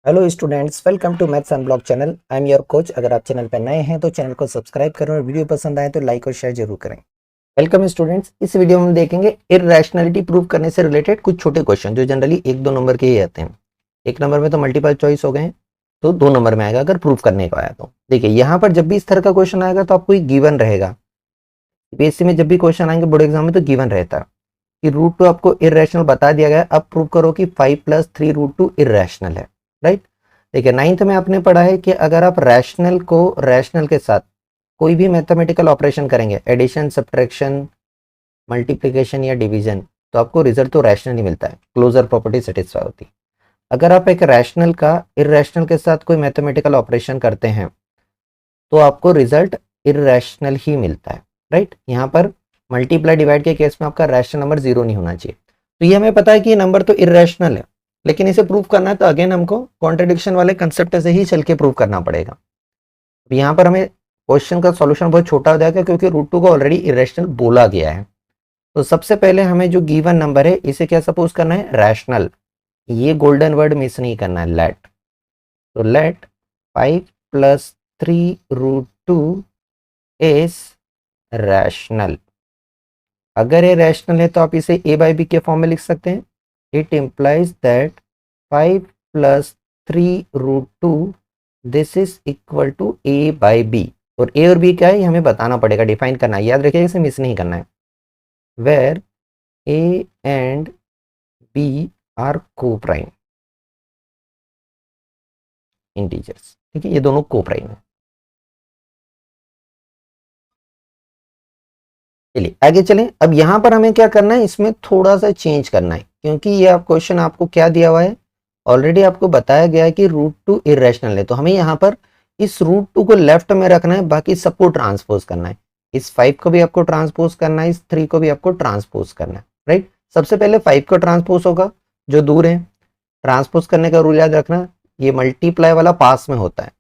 Hello students, welcome to maths unblock channel. I am your coach. अगर आप channel पर नए हैं तो चैनल को सब्सक्राइब करें और वीडियो पसंद आए तो लाइक और शेयर जरूर करें। वेलकम स्टूडेंट्स, इस वीडियो में हम देखेंगे इररेशनैलिटी प्रूव करने से रिलेटेड कुछ छोटे क्वेश्चन जो जनरली 1-2 नंबर के ही आते हैं। 1 नंबर में तो मल्टीपल चॉइस हो गए, तो 2 नंबर में आएगा अगर प्रूव करने को आया तो। देखिए, यहाँ पर जब भी इस तरह का क्वेश्चन आएगा तो आपको गिवन रहेगा। बीएससी में जब भी क्वेश्चन आएंगे बोर्ड एग्जाम में तो गिवन रहता है कि रूट टू आपको इररेशनल बता दिया गया है। अब प्रूव करो कि 5+3√2 इररेशनल है, राइट। देखिए, 9th में आपने पढ़ा है कि अगर आप रैशनल को रैशनल के साथ कोई भी मैथमेटिकल ऑपरेशन करेंगे, एडिशन, सब्ट्रैक्शन, मल्टीप्लिकेशन या डिवीजन, तो आपको रिजल्ट तो रैशनल ही मिलता है, क्लोजर प्रॉपर्टी सेटिस्फाई होती है। अगर आप एक रैशनल का इररेशनल के साथ कोई मैथमेटिकल ऑपरेशन करते हैं तो आपको रिजल्ट इररेशनल ही मिलता है, राइट। यहाँ पर मल्टीप्लाई डिवाइड के केस में आपका रैशनल नंबर 0 नहीं होना चाहिए। तो ये हमें पता है कि ये नंबर तो इररेशनल है, लेकिन इसे प्रूव करना है तो अगेन हमको कॉन्ट्रडिक्शन वाले कंसेप्ट से ही चल के प्रूव करना पड़ेगा। यहाँ पर हमें क्वेश्चन का सॉल्यूशन बहुत छोटा हो जाएगा क्योंकि रूट टू को ऑलरेडी इरेशनल बोला गया है। तो सबसे पहले हमें जो गिवन नंबर है इसे क्या सपोज करना है, रैशनल। ये गोल्डन वर्ड मिस नहीं करना है, लेट। तो लेट 5+3√2 इज रैशनल। अगर ये रैशनल है तो आप इसे a बाई बी के फॉर्म में लिख सकते हैं। It implies that 5+3√2 this is equal to a by B. और a और b क्या है ये हमें बताना पड़ेगा, डिफाइन करना है। याद रखिएगा, इसे मिस नहीं करना है। Where a and b are coprime integers, ठीक है, ये दोनों को प्राइम है। चलिए आगे चलें। अब यहाँ पर हमें क्या करना है, इसमें थोड़ा सा चेंज करना है क्योंकि ये आप क्वेश्चन आपको क्या दिया हुआ है, ऑलरेडी आपको बताया गया है कि रूट टू इरेशनल है। तो हमें यहाँ पर इस रूट टू को लेफ्ट में रखना है, बाकी सबको ट्रांसपोज करना है। इस 5 को भी आपको ट्रांसपोज करना है, इस 3 को भी आपको ट्रांसपोज करना है, राइट। सबसे पहले 5 को ट्रांसपोज होगा जो दूर है। ट्रांसपोज करने का रूल याद रखना, ये मल्टीप्लाई वाला पास में होता है।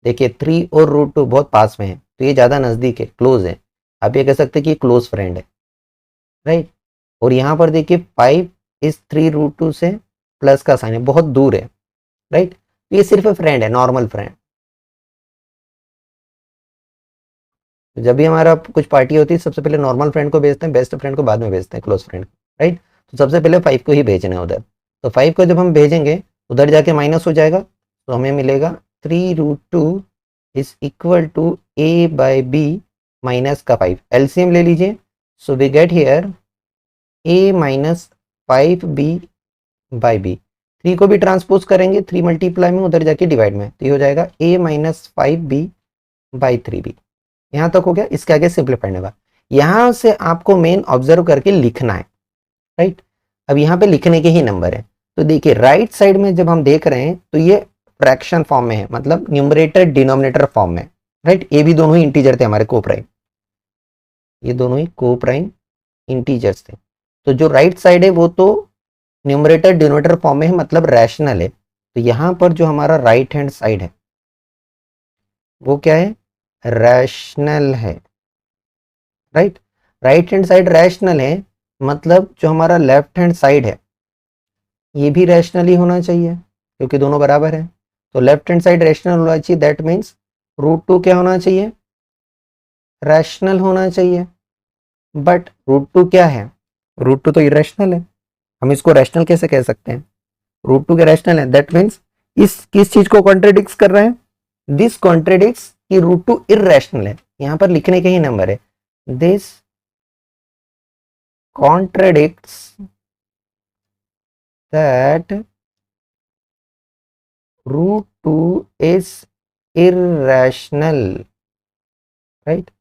देखिए 3 और रूट टू बहुत पास में है तो ये ज्यादा नजदीक है, क्लोज है। आप ये कह सकते हैं कि क्लोज फ्रेंड है, राइट। और यहाँ पर देखिए 5 इस 3√2 से प्लस का साइन है, बहुत दूर है, राइट। तो ये सिर्फ फ्रेंड है, नॉर्मल फ्रेंड। तो जब भी हमारा कुछ पार्टी होती है सबसे पहले नॉर्मल फ्रेंड को भेजते हैं, बेस्ट फ्रेंड को बाद में भेजते हैं, क्लोज फ्रेंड, राइट। तो सबसे पहले 5 को ही भेजना है उधर। तो 5 को जब हम भेजेंगे उधर जाके माइनस हो जाएगा, तो हमें मिलेगा 3√2 is equal to a by B minus का 5। एलसीएम ले लीजिए। So we get here a minus 5b by B. 3 को भी ट्रांसपोज करेंगे, 3 मल्टीप्लाई में उधर जाके डिवाइड में, तो ये हो जाएगा a minus 5b by 3b। यहाँ तक हो गया। इसके आगे सिंप्लीफाइड होगा। यहाँ से आपको मेन ऑब्जर्व करके लिखना है, राइट। अब यहाँ पे लिखने के ही नंबर है। तो देखिए राइट साइड में जब हम देख रहे हैं तो ये फ्रैक्शन फॉर्म में है, मतलब न्यूमरेटर डिनोमिनेटर फॉर्म में, राइट। ये भी दोनों ही इंटीजर थे हमारे, को प्राइम, ये दोनों ही को प्राइम इंटीजर्स थे। तो जो राइट साइड है वो तो न्यूमरेटर डिनोमिनेटर फॉर्म में है, मतलब रैशनल है। तो यहाँ पर जो हमारा राइट हैंड साइड है वो क्या है, रैशनल है, right. Right hand side rational है, मतलब जो हमारा लेफ्ट हैंड साइड है ये भी रैशनल ही होना चाहिए क्योंकि दोनों बराबर है। तो लेफ्ट हैंड साइड रैशनल होना चाहिए, दैट मीन्स रूट टू क्या होना चाहिए, रैशनल होना चाहिए। बट रूट टू क्या है, रूट टू तो इरेशनल है। हम इसको रैशनल कैसे कह सकते हैं, रूट टू के रैशनल है, दैट मीन्स इस किस चीज को कॉन्ट्रेडिक्स कर रहे हैं, दिस कॉन्ट्रेडिक्स कि रूट टू इरेशनल है। यहां पर लिखने के ही नंबर है, this contradicts that root two is irrational, right.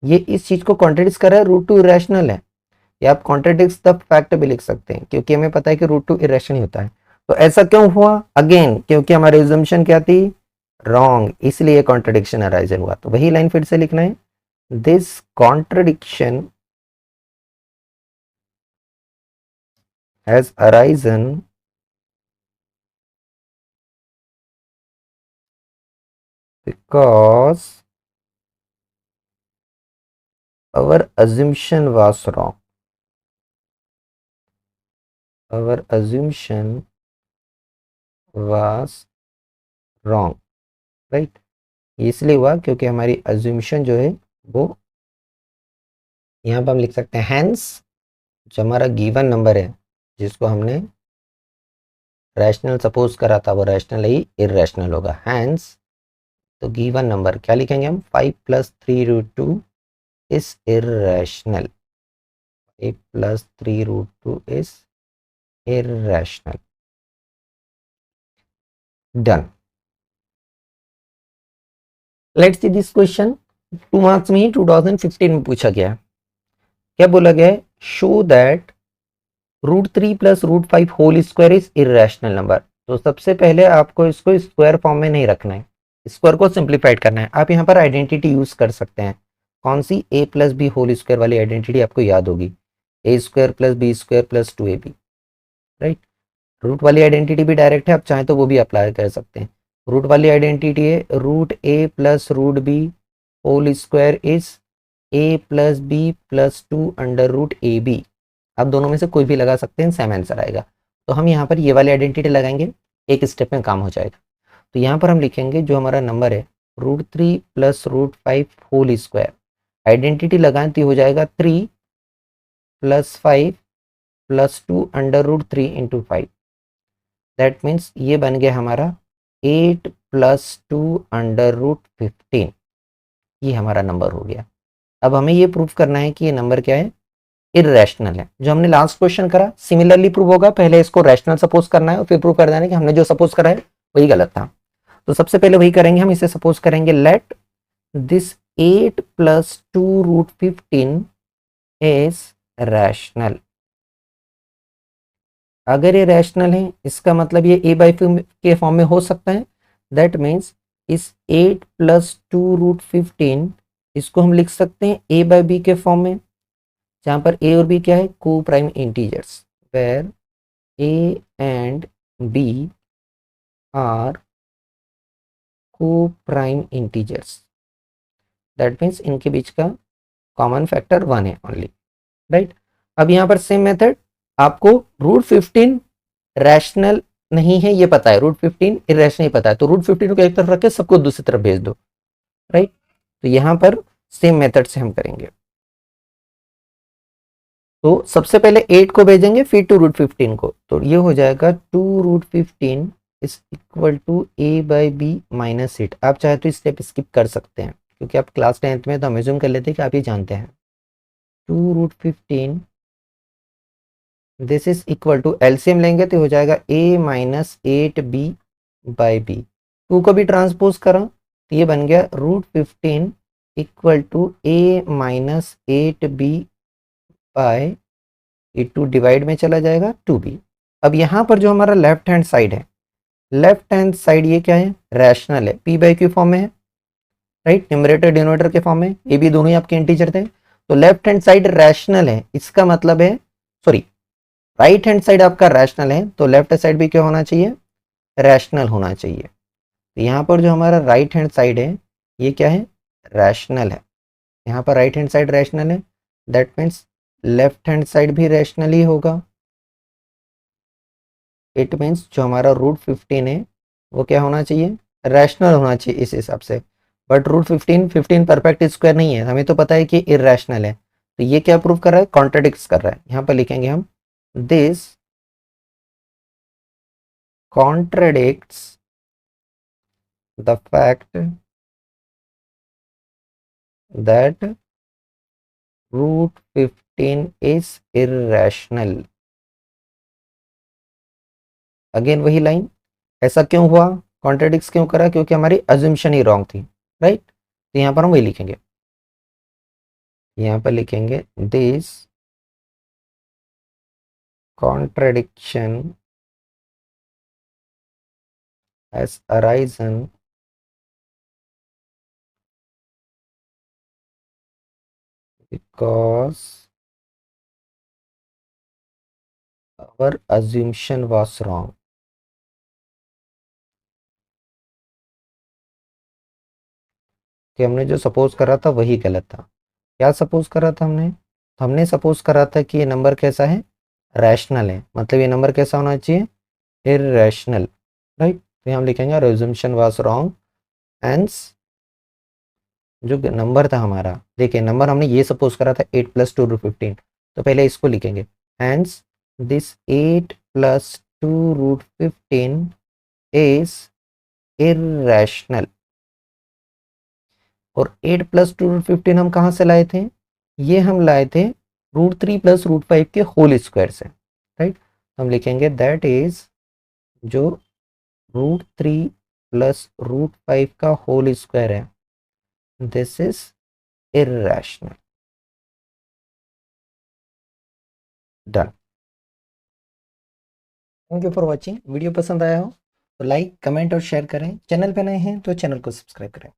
ये इस चीज को कॉन्ट्रेडिक्स कर रहा है, रूट टू इरेशनल है। या आप कॉन्ट्रेडिक्ट्स द फैक्ट भी लिख सकते हैं क्योंकि हमें पता है कि रूट टू इरेशनल होता है। तो ऐसा क्यों हुआ, अगेन क्योंकि हमारी एजम्पशन क्या थी, रॉन्ग, इसलिए कॉन्ट्रडिक्शन अराइजन हुआ। तो वही लाइन फिर से लिखना है, this contradiction has arisen because our assumption was wrong. Our assumption was wrong, right. इसलिए हुआ क्योंकि हमारी अज्यूमशन जो है वो यहाँ पर हम लिख सकते हैं हैंस जो हमारा गिवन नंबर है जिसको हमने रैशनल सपोज करा था वो रैशनल ही इररेशनल होगा। हैंस तो गिवन नंबर क्या लिखेंगे हम 5+3√2 is irrational. 5+3√2 is irrational. Done. Let's see this question 2 marks में ही 2015 में पूछा गया है। क्या बोला गया है? Show that √3+√5 whole square is irrational number. तो सबसे पहले आपको इसको स्क्वायर फॉर्म में नहीं रखना है, स्क्वायर को सिंप्लीफाइड करना है। आप यहाँ पर आइडेंटिटी यूज कर सकते हैं। कौन सी? a+b होल स्क्वायर वाली आइडेंटिटी आपको याद होगी, a² + b² + 2ab, right. Root वाली आइडेंटिटी भी डायरेक्ट है, आप चाहें तो वो भी अप्लाई कर सकते हैं। रूट वाली आइडेंटिटी है √a + √b whole square is a+b+2√ab। आप दोनों में से कोई भी लगा सकते हैं, सेम आंसर आएगा। तो हम यहाँ पर ये वाली आइडेंटिटी लगाएंगे, एक स्टेप में काम हो जाएगा। तो यहाँ पर हम लिखेंगे जो हमारा नंबर है √3 + √5 होल स्क्वायर, आइडेंटिटी लगाएं तो हो जाएगा 3 + 5 + 2√3 × 5। दैट मीन्स ये बन गया हमारा 8 + 2√15। ये हमारा नंबर हो गया। अब हमें ये प्रूफ करना है कि ये नंबर क्या है? इररेशनल है। जो हमने लास्ट क्वेश्चन करा सिमिलरली प्रूव होगा। पहले इसको रैशनल सपोज करना है और फिर प्रूव कर देना है कि हमने जो सपोज करा है वही गलत था। तो सबसे पहले वही करेंगे, हम इसे सपोज करेंगे लेट दिस 8 + 2√15 इज रैशनल। अगर ये रैशनल है इसका मतलब ये a/b के फॉर्म में हो सकता है। दैट मीन्स इस 8 + 2√15 इसको हम लिख सकते हैं a/b के फॉर्म में, जहां पर a और b क्या है? Coprime integers, where a and b are coprime integers. That means इनके बीच का कॉमन फैक्टर 1 है ओनली, राइट। अब यहाँ पर सेम मेथड, आपको √15 रैशनल नहीं है ये पता है, √15 इरेशनल पता है, तो √15 को एक तरफ रख के सबको दूसरी तरफ भेज दो, राइट। तो यहाँ पर सेम मेथड से हम करेंगे। तो सबसे पहले 8 को भेजेंगे फिर 2√15 को, तो ये हो जाएगा 2√15 इज इक्वल टू a/b - 8। आप चाहे तो स्टेप स्किप कर सकते हैं क्योंकि आप क्लास 10th में तो हम एज्यूम कर लेते हैं कि आप ये जानते हैं। 2√15 this is equal to LCM लेंगे तो हो जाएगा a - 8b/b। 2 को भी ट्रांसपोज करा तो ये बन गया √15 equal to a - 8b/2 divide में चला जाएगा 2b। अब यहाँ पर जो हमारा लेफ्ट हैंड साइड है, लेफ्ट हैंड साइड ये क्या है? रैशनल है, p/q फॉर्म में है, राइट। न्यूमरेटर डिनोमिनेटर के फॉर्म में, ये भी दोनों ही आपके इंटीजर थे। तो लेफ्ट हैंड साइड रैशनल है, इसका मतलब है सॉरी राइट हैंड साइड आपका रैशनल है तो लेफ्ट साइड भी क्या होना चाहिए? रैशनल होना चाहिए। तो यहाँ पर जो हमारा राइट हैंड साइड है ये क्या है? रैशनल है। यहाँ पर राइट हैंड साइड रैशनल है, that means left hand side भी रैशनल ही होगा। इट मीन्स जो हमारा √15 है वो क्या होना चाहिए? रैशनल होना चाहिए इस हिसाब से। बट √15 परफेक्ट स्क्वायर नहीं है, हमें तो पता है कि इररेशनल है। तो ये क्या प्रूव कर रहा है? कॉन्ट्राडिक्ट कर रहा है। यहाँ पर लिखेंगे हम this contradicts the fact that √15 is irrational। Again वही लाइन, ऐसा क्यों हुआ? कॉन्ट्राडिक्ट क्यों करा? क्योंकि हमारी अज्यूमशन ही रॉन्ग थी, राइट। तो यहाँ पर हम वही लिखेंगे, यहाँ पर लिखेंगे this contradiction has arisen because our assumption was wrong। कि हमने जो सपोज करा था वही गलत था। क्या सपोज करा था हमने? तो हमने सपोज करा था कि ये नंबर कैसा है? रैशनल है। मतलब ये नंबर कैसा होना चाहिए? Irrational, right. तो हम लिखेंगे रेजम्पशन वाज रॉन्ग, हेंस जो नंबर था हमारा, देखिए नंबर हमने ये सपोज करा था 8 + 2 √ 15, तो पहले इसको लिखेंगे, हेंस दिस 8 + 2 √ 15 इज इरेशनल। और 8 + 2 √ 15 हम कहाँ से लाए थे, ये हम लाए थे √3 + √5 के होल स्क्वायर से, राइट। हम लिखेंगे दैट इज जो √3 + √5 का होल स्क्वायर है, this is irrational. Done. Thank you for watching. Video पसंद आया हो तो लाइक, कमेंट और शेयर करें। चैनल पे नए हैं तो चैनल को सब्सक्राइब करें।